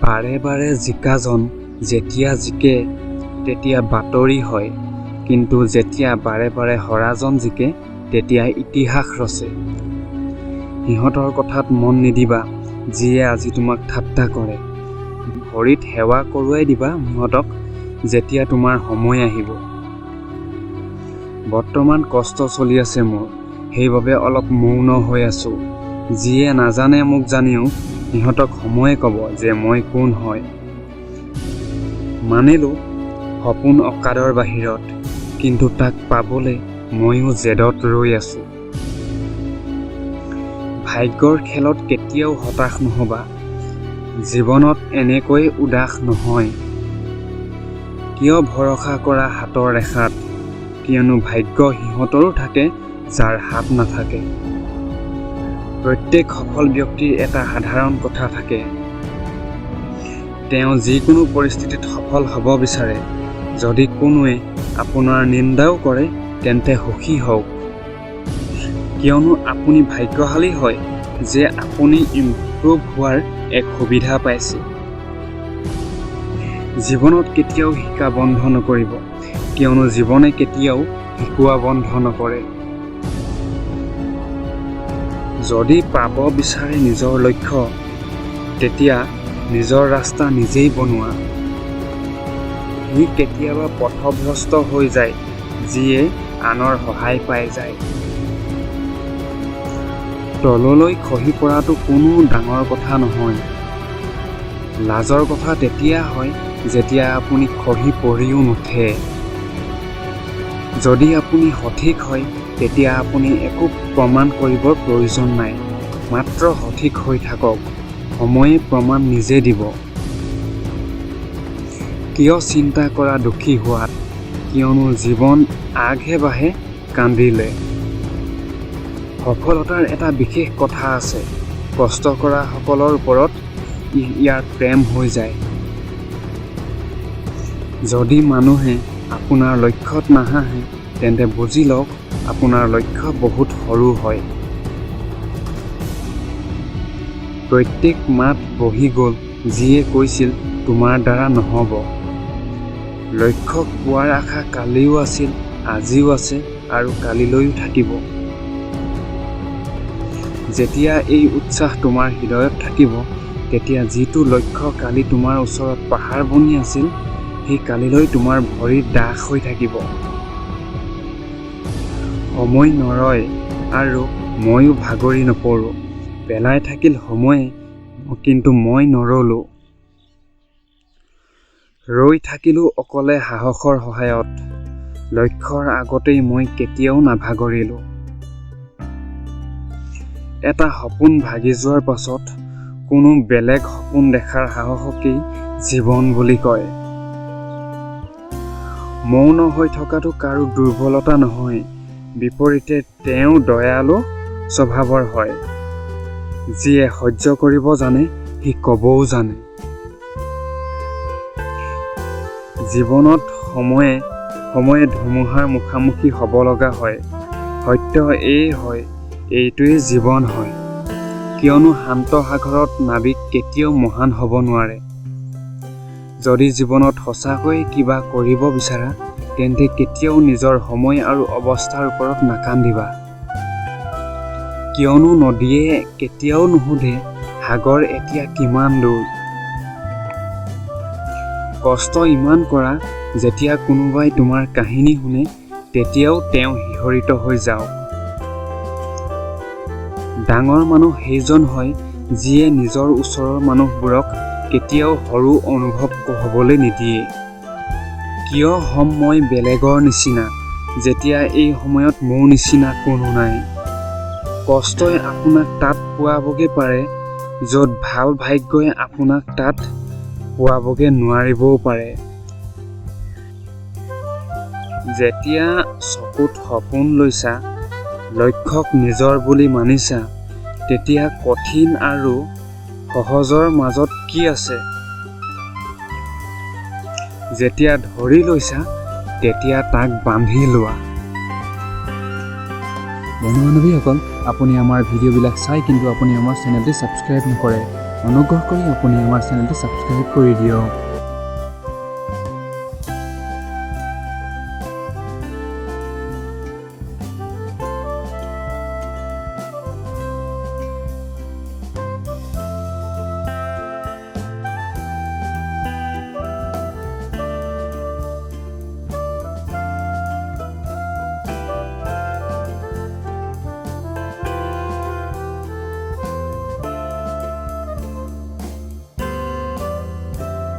বাৰে বাৰে জিকাজন যেতিয়া জিকে তেতিয়া বাতৰি হয়, কিন্তু যেতিয়া বাৰে বাৰে হৰাজন জিকে তেতিয়া ইতিহাস ৰচে। সিহঁতৰ কথাত মন নিদিবা, যিয়ে আজি তোমাক ঠাট্টা কৰে। ভৰিত সেৱা কৰোৱাই দিবা সিহঁতক যেতিয়া তোমাৰ সময় আহিব। বৰ্তমান কষ্ট চলি আছে মোৰ, সেইবাবে অলপ মৌন হৈ আছোঁ। যিয়ে নাজানে মোক জানিও সিহঁতক সময়ে ক'ব যে মই কোন হয়। মানিলোঁ সপোন অকাদৰ বাহিৰত, কিন্তু তাক পাবলৈ ময়ো জেদত ৰৈ আছোঁ। ভাগ্যৰ খেলত কেতিয়াও হতাশ নহ'বা, জীৱনত এনেকৈ উদাস নহয়। কিয় ভৰসা কৰা হাতৰ ৰেখাত, কিয়নো ভাগ্য সিহঁতৰো থাকে যাৰ হাত নাথাকে। প্ৰত্যেক সফল ব্যক্তিৰ এটা সাধাৰণ কথা থাকে, তেওঁ যিকোনো পৰিস্থিতিত সফল হ'ব বিচাৰে। যদি কোনোৱে আপোনাৰ নিন্দাও কৰে তেন্তে সুখী হওক, কিয়নো আপুনি ভাগ্যশালী হয় যে আপুনি ইমপ্ৰুভ হোৱাৰ এক সুবিধা পাইছে। জীৱনত কেতিয়াও শিকা বন্ধ নকৰিব, কিয়নো জীৱনে কেতিয়াও শিকোৱা বন্ধ নকৰে। যদি পাব বিচাৰে নিজৰ লক্ষ্য, তেতিয়া নিজৰ ৰাস্তা নিজেই বনোৱা। সি কেতিয়াবা পথভ্ৰষ্ট হৈ যায়, যিয়ে আনৰ সহায় পাই যায়। তললৈ খহি পৰাটো কোনো ডাঙৰ কথা নহয়। লাজৰ কথা তেতিয়া হয় যেতিয়া আপুনি খহি পৰিও নুঠে। যদি আপুনি সঠিক হয় তেতিয়া আপুনি একো প্ৰমাণ কৰিবৰ প্ৰয়োজন নাই, মাত্ৰ সঠিক হৈ থাকক, সময়ে প্ৰমাণ নিজে দিব। কিয় চিন্তা কৰা দুখী হোৱাত, কিয়নো জীৱন আগহে বাঢ়ে কান্দিলে। সফলতাৰ এটা বিশেষ কথা আছে, কষ্ট কৰা সকলৰ ওপৰত ইয়াৰ প্ৰেম হৈ যায়। যদি মানুহে আপোনাৰ লক্ষ্যত নাহাঁহে তেন্তে বুজি লওক আপোনাৰ লক্ষ্য বহুত সৰু হয়। প্ৰত্যেক মাত বহি গ'ল যিয়ে কৈছিল তোমাৰ দ্বাৰা নহ'ব। লক্ষ্য পোৱাৰ আশা কালিও আছিল, আজিও আছে আৰু কালিলৈও থাকিব। যেতিয়া এই উৎসাহ তোমাৰ হৃদয়ত থাকিব, তেতিয়া যিটো লক্ষ্য কালি তোমাৰ ওচৰত পাহাৰ বনি আছিল, সেই কালিলৈ তোমাৰ ভৰিত দাস হৈ থাকিব। সময় নৰয় আৰু ময়ো ভাগৰি নপৰোঁ। পেলাই থাকিল সময়ে, কিন্তু মই নৰলোঁ। ৰৈ থাকিলোঁ অকলে সাহসৰ সহায়ত, লক্ষ্যৰ আগতেই মই কেতিয়াও নাভাগৰিলোঁ। এটা সপোন ভাগি যোৱাৰ পাছত কোনো বেলেগ সপোন দেখাৰ সাহসকেই জীৱন বুলি কয়। মৌন হৈ থকাটো কাৰো দুৰ্বলতা নহয়, বিপৰীতে তেওঁ দয়ালু স্বভাৱৰ হয়। যিয়ে সহ্য কৰিব জানে সি ক'বও জানে। জীৱনত সময়ে সময়ে ধুমুহাৰ মুখামুখি হ'ব লগা হয়। সত্য এই হয়, এইটোৱেই জীৱন হয়, কিয়নো শান্ত সাগৰত নাবিক কেতিয়াও মহান হ'ব নোৱাৰে। যদি জীৱনত সঁচাকৈয়ে কিবা কৰিব বিচাৰা তেন্তে কেতিয়াও নিজৰ সময় আৰু অৱস্থাৰ ওপৰত নাকান্দিবা, কিয়নো নদীয়ে কেতিয়াও নুসুধে সাগৰ এতিয়া কিমান দূৰ। কষ্ট ইমান কৰা যেতিয়া কোনোবাই তোমাৰ কাহিনী শুনে তেতিয়াও তেওঁ শিহৰিত হৈ যাওক। ডাঙৰ মানুহ সেইজন হয় যিয়ে নিজৰ ওচৰৰ মানুহবোৰক কেতিয়াও সৰু অনুভৱ হ'বলৈ নিদিয়ে। কিয় হ'ম মই বেলেগৰ নিচিনা, যেতিয়া এই সময়ত মোৰ নিচিনা কোনো নাই। কষ্টই আপোনাক তাত পোৱাবগৈ পাৰে য'ত ভাল ভাগ্যই আপোনাক তাত পোৱাবগৈ নোৱাৰিবও পাৰে। যেতিয়া চকুত সপোন লৈছা, লক্ষ্যক নিজৰ বুলি মানিছা, তেতিয়া কঠিন আৰু সহজৰ মাজত কি আছে? যেতিয়া ধৰি লৈছা তেতিয়া তাক বান্ধি লোৱা। বন্ধু বান্ধৱীসকল, আপুনি আমাৰ ভিডিঅ'বিলাক চাই কিন্তু আপুনি আমাৰ চেনেলটি ছাবস্ক্ৰাইব নকৰে। অনুগ্ৰহ কৰি আপুনি আমাৰ চেনেলটো ছাবস্ক্ৰাইব কৰি দিয়ক।